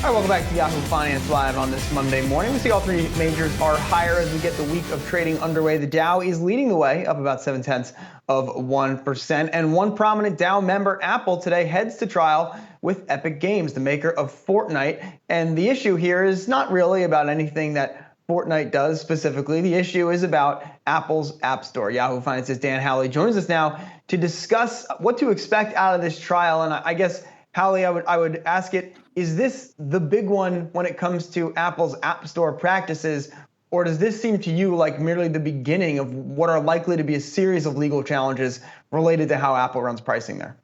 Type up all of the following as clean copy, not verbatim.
All right, welcome back to Yahoo Finance Live on this Monday morning. We see all three majors are higher as we get the week of trading underway. The Dow is leading the way, up about 0.7%. And one prominent Dow member, Apple, today heads to trial with Epic Games, the maker of Fortnite. And the issue here is not really about anything that Fortnite does specifically. The issue is about Apple's App Store. Yahoo Finance's Dan Howley joins us now to discuss what to expect out of this trial. And I guess, Howley, I would ask it, is this the big one when it comes to Apple's App Store practices, or does this seem to you like merely the beginning of what are likely to be a series of legal challenges related to how Apple runs pricing there?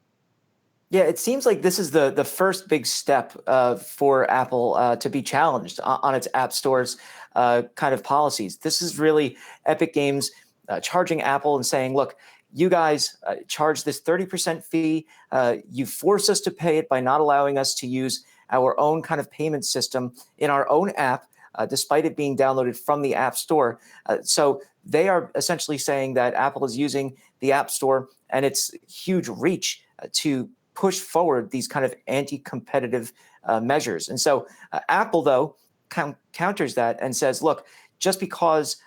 Yeah, it seems like this is the first big step for Apple to be challenged on its App Store's kind of policies. This is really Epic Games charging Apple and saying, look, you guys charge this 30% fee. You force us to pay it by not allowing us to use our own kind of payment system in our own app, despite it being downloaded from the App Store. So they are essentially saying that Apple is using the App Store and its huge reach to push forward these kind of anti-competitive measures. And so Apple, though, counters that and says, look, just because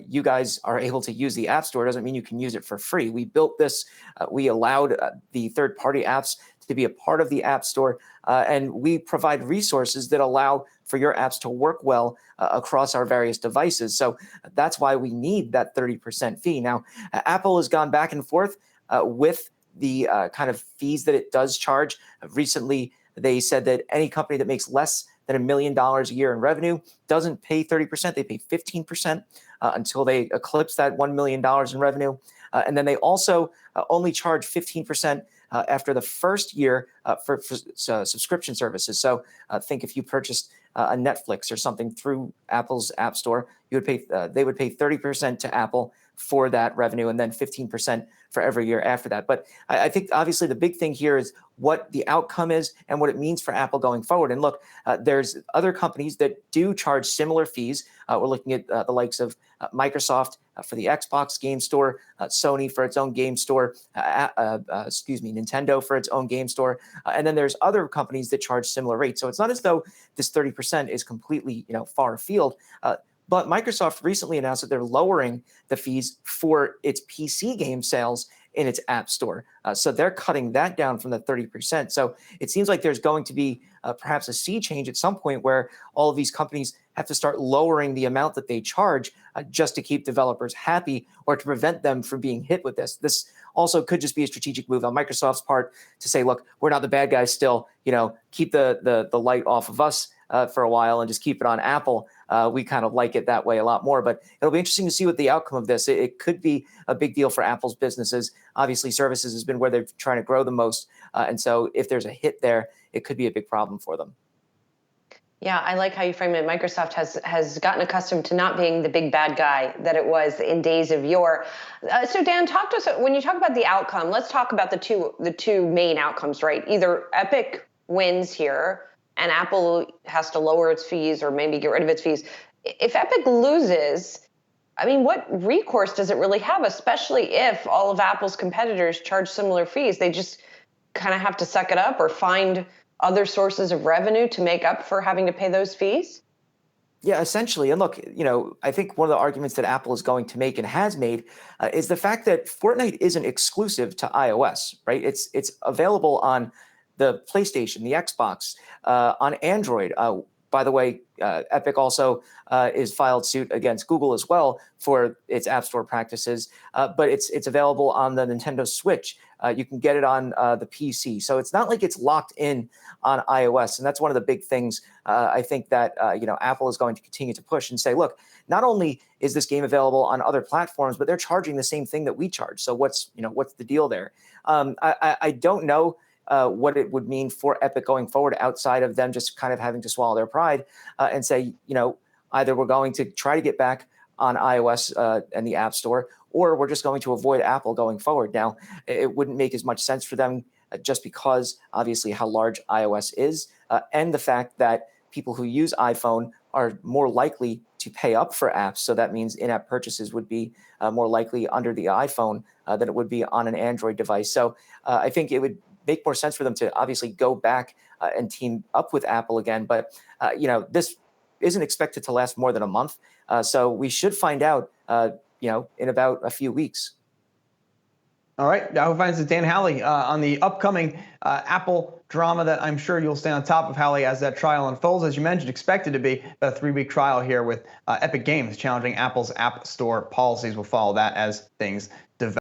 you guys are able to use the App Store doesn't mean you can use it for free. We built this. We allowed the third-party apps to be a part of the App Store, and we provide resources that allow for your apps to work well across our various devices. So that's why we need that 30% fee. Now, Apple has gone back and forth with the kind of fees that it does charge. Recently, they said that any company that makes less than $1 million a year in revenue doesn't pay 30%. They pay 15% until they eclipse that $1 million in revenue. And then they also only charge 15% after the first year for subscription services. So think if you purchased a Netflix or something through Apple's App Store, you would pay. They would pay 30% to Apple for that revenue, and then 15% for every year after that. But I think obviously the big thing here is what the outcome is and what it means for Apple going forward. And look, there's other companies that do charge similar fees. We're looking at the likes of Microsoft for the Xbox game store, Sony for its own game store, Nintendo for its own game store. And then there's other companies that charge similar rates. So it's not as though this 30% is completely, far afield. But Microsoft recently announced that they're lowering the fees for its PC game sales in its App Store. So they're cutting that down from the 30%. So it seems like there's going to be perhaps a sea change at some point where all of these companies have to start lowering the amount that they charge just to keep developers happy or to prevent them from being hit with this. This also could just be a strategic move on Microsoft's part to say, look, we're not the bad guys still, keep the light off of us for a while and just keep it on Apple. We kind of like it that way a lot more, but it'll be interesting to see what the outcome of this. It could be a big deal for Apple's businesses. Obviously, services has been where they're trying to grow the most. And so if there's a hit there, it could be a big problem for them. Yeah, I like how you frame it. Microsoft has gotten accustomed to not being the big bad guy that it was in days of yore. So Dan, talk to us, when you talk about the outcome, let's talk about the two main outcomes, right? Either Epic wins here and Apple has to lower its fees or maybe get rid of its fees. If Epic loses, what recourse does it really have, especially if all of Apple's competitors charge similar fees? They just kind of have to suck it up or find other sources of revenue to make up for having to pay those fees? Yeah, essentially. And look, I think one of the arguments that Apple is going to make and has made is the fact that Fortnite isn't exclusive to iOS, right? It's available on the PlayStation, the Xbox, on Android. By the way, Epic also is filed suit against Google as well for its App Store practices, but it's available on the Nintendo Switch. You can get it on the PC. So it's not like it's locked in on iOS. And that's one of the big things I think that Apple is going to continue to push and say, look, not only is this game available on other platforms, but they're charging the same thing that we charge. So what's the deal there? I don't know what it would mean for Epic going forward outside of them just kind of having to swallow their pride and say, either we're going to try to get back on iOS and the App Store, or we're just going to avoid Apple going forward. Now, it wouldn't make as much sense for them just because obviously how large iOS is and the fact that people who use iPhone are more likely to pay up for apps. So that means in-app purchases would be more likely under the iPhone than it would be on an Android device. So I think it would make more sense for them to obviously go back and team up with Apple again. But this isn't expected to last more than a month, so we should find out in about a few weeks. All right, Yahoo Finance's Dan Howley on the upcoming Apple drama that I'm sure you'll stay on top of, Howley, as that trial unfolds. As you mentioned, expected to be about a 3-week trial here with Epic Games challenging Apple's App Store policies. We'll follow that as things develop.